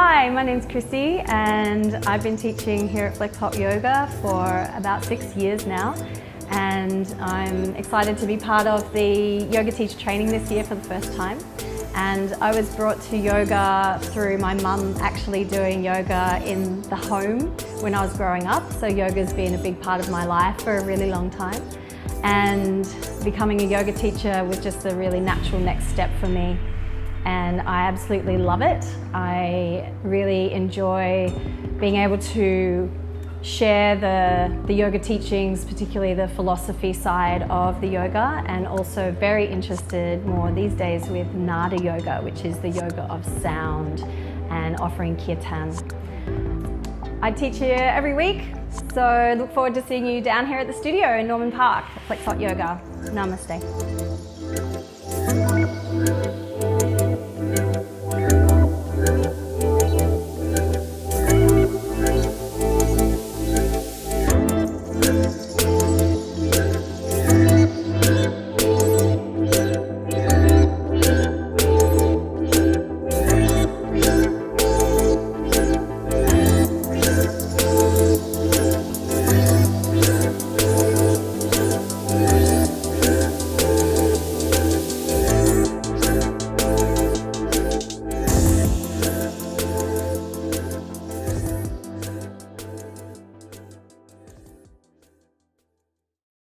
Hi, my name's Krissi and I've been teaching here at Flex Hot Yoga for about 6 years now, and I'm excited to be part of the yoga teacher training this year for the first time. And I was brought to yoga through my mum actually doing yoga in the home when I was growing up, so yoga's been a big part of my life for a really long time. And becoming a yoga teacher was just a really natural next step for me. And I absolutely love it. I really enjoy being able to share the yoga teachings, particularly the philosophy side of the yoga, and also very interested more these days with Nada yoga, which is the yoga of sound, and offering kirtan. I teach here every week, so look forward to seeing you down here at the studio in Norman Park, Flex Hot Yoga. Namaste.